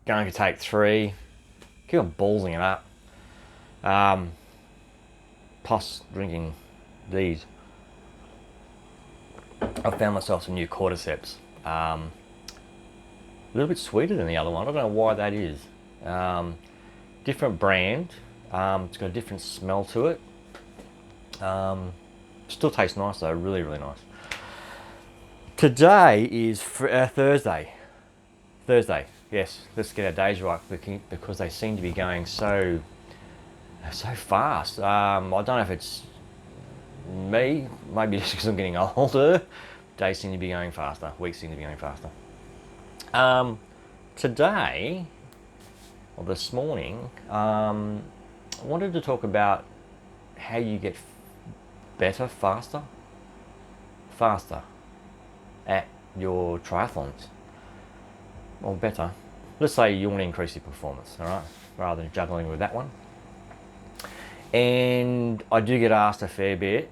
going to take 3, keep on ballsing it up. Plus drinking these, I found myself some new cordyceps. A little bit sweeter than the other one. I don't know why that is. Different brand. It's got a different smell to it. Still tastes nice though, really, really nice. Today is Thursday. Yes, let's get our days right because they seem to be going so fast. I don't know if it's me, maybe just because I'm getting older. Days seem to be going faster, weeks seem to be going faster. Today, or this morning, I wanted to talk about how you get better, faster at your triathlons. Or better, let's say you want to increase your performance, all right, rather than juggling with that one. And I do get asked a fair bit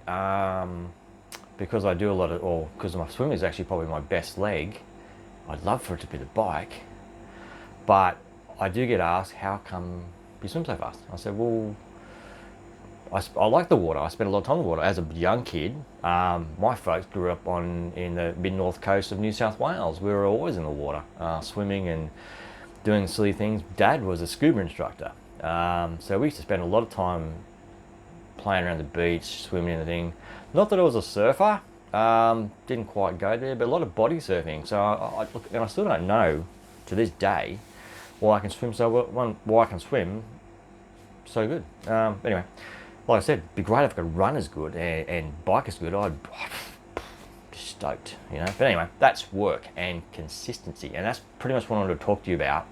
because I do a lot of, or because my swimming is actually probably my best leg. I'd love for it to be the bike, but I do get asked, how come you swim so fast? I said, well, I like the water. I spent a lot of time in the water. As a young kid, my folks grew up in the mid-north coast of New South Wales. We were always in the water, swimming and doing silly things. Dad was a scuba instructor. So we used to spend a lot of time playing around the beach, swimming in the thing. Not that I was a surfer, didn't quite go there, but a lot of body surfing. So I look, and I still don't know to this day why I can swim so well, why I can swim so good. Anyway, like I said, it'd be great if I could run as good and bike as good. I'd be stoked, you know. But anyway, that's work and consistency, and that's pretty much what I wanted to talk to you about.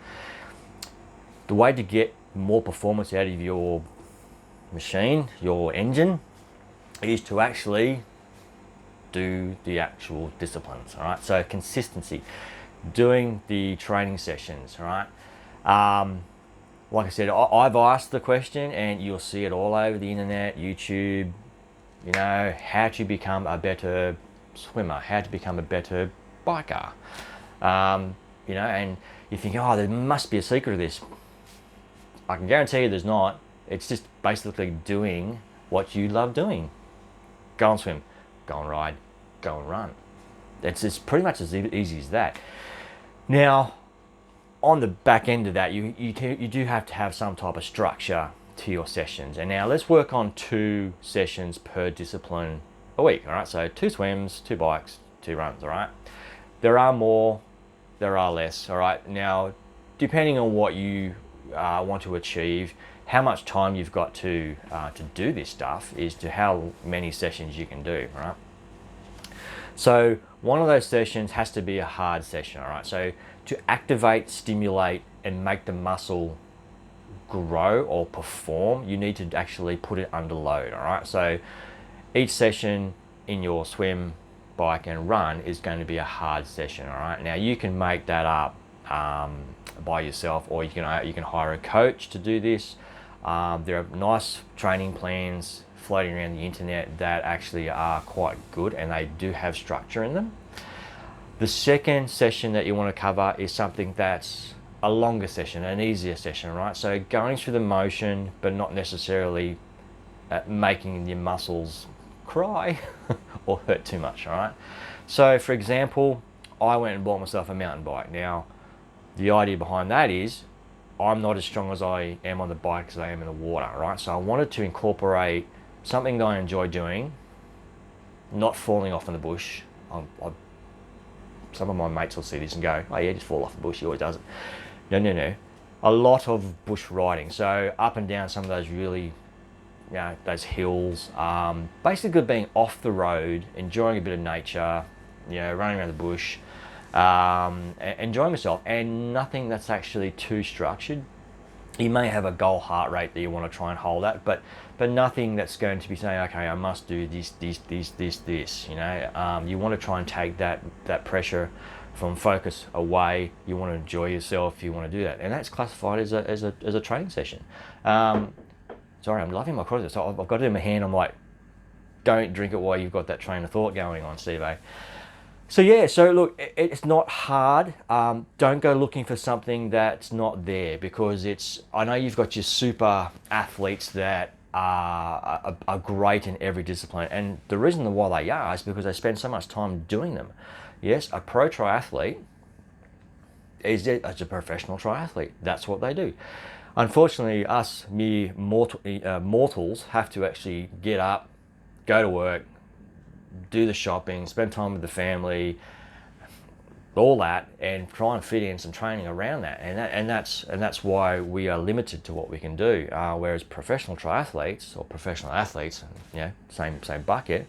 The way to get more performance out of your machine, your engine, is to actually do the actual disciplines, all right? So consistency, doing the training sessions, all right? Like I said, I've asked the question, and you'll see it all over the internet, YouTube, you know, how to become a better swimmer, how to become a better biker, you know, and you think, oh, there must be a secret to this. I can guarantee you there's not. It's just basically doing what you love doing. Go and swim, go and ride, go and run. It's pretty much as easy as that. Now, on the back end of that, you do have to have some type of structure to your sessions. And now let's work on 2 sessions per discipline a week, all right? So 2 swims, 2 bikes, 2 runs, all right? There are more, there are less, all right? Now, depending on what you want to achieve, how much time you've got to do this stuff is to how many sessions you can do, right? So one of those sessions has to be a hard session, all right? So to activate, stimulate, and make the muscle grow or perform, you need to actually put it under load, all right? So each session in your swim, bike, and run is going to be a hard session, all right? Now you can make that up by yourself, or you can hire a coach to do this. There are nice training plans floating around the internet that actually are quite good, and they do have structure in them. The second session that you want to cover is something that's a longer session, an easier session, right? So going through the motion, but not necessarily making your muscles cry or hurt too much, all right? So for example, I went and bought myself a mountain bike. Now, the idea behind that is I'm not as strong as I am on the bike as I am in the water, right? So I wanted to incorporate something that I enjoy doing, not falling off in the bush. Some of my mates will see this and go, oh yeah, just fall off the bush, he always does it. No. A lot of bush riding. So up and down some of those really, you know, those hills. Basically being off the road, enjoying a bit of nature, you know, running around the bush, enjoying myself, and nothing that's actually too structured. You may have a goal heart rate that you want to try and hold at, but nothing that's going to be saying, okay, I must do this, you know. You want to try and take that pressure from focus away. You want to enjoy yourself, you want to do that, and that's classified as a training session. Sorry, I'm loving my crossfit, so I've got it in my hand. I'm like, don't drink it while you've got that train of thought going on, Steve. So yeah, so look, it's not hard. Don't go looking for something that's not there, because it's. I know you've got your super athletes that are great in every discipline, and the reason why they are is because they spend so much time doing them. Yes, a pro triathlete is a professional triathlete. That's what they do. Unfortunately, us mere mortals have to actually get up, go to work, do the shopping, spend time with the family, all that, and try and fit in some training around that. And that's why we are limited to what we can do. Whereas professional triathletes or professional athletes, same bucket,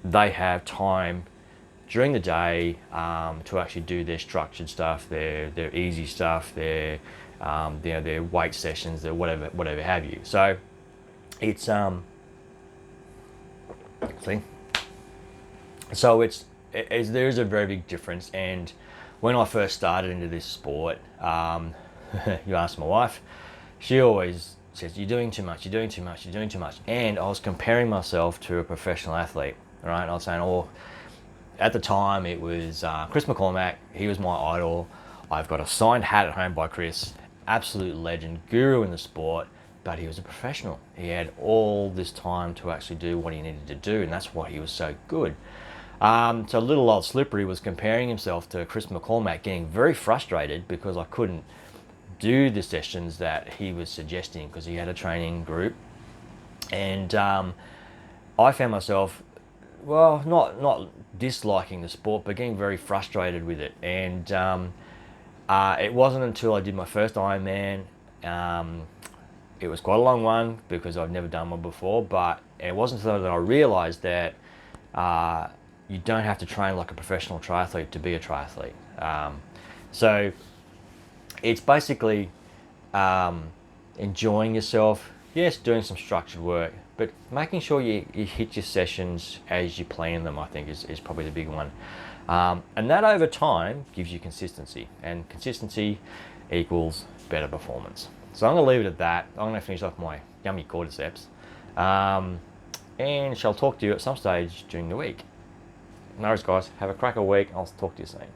they have time during the day to actually do their structured stuff, their easy stuff, their weight sessions, their whatever have you. So it's see, so there is a very big difference. And when I first started into this sport, you ask my wife, she always says, "You're doing too much. You're doing too much. You're doing too much." And I was comparing myself to a professional athlete. Right? I was saying, "Oh." At the time, it was Chris McCormack. He was my idol. I've got a signed hat at home by Chris. Absolute legend, guru in the sport, but he was a professional. He had all this time to actually do what he needed to do, and that's why he was so good. So little old Slippery was comparing himself to Chris McCormack, getting very frustrated because I couldn't do the sessions that he was suggesting because he had a training group. And I found myself, well, not disliking the sport, but getting very frustrated with it. And it wasn't until I did my first Ironman. It was quite a long one because I've never done one before, but it wasn't until that I realised that you don't have to train like a professional triathlete to be a triathlete. So it's basically enjoying yourself, yes, doing some structured work, but making sure you hit your sessions as you plan them, I think, is probably the big one. And that over time gives you consistency, and consistency equals better performance. So I'm going to leave it at that. I'm going to finish off my yummy cordyceps, and shall talk to you at some stage during the week. No worries, guys. Have a cracker week. I'll talk to you soon.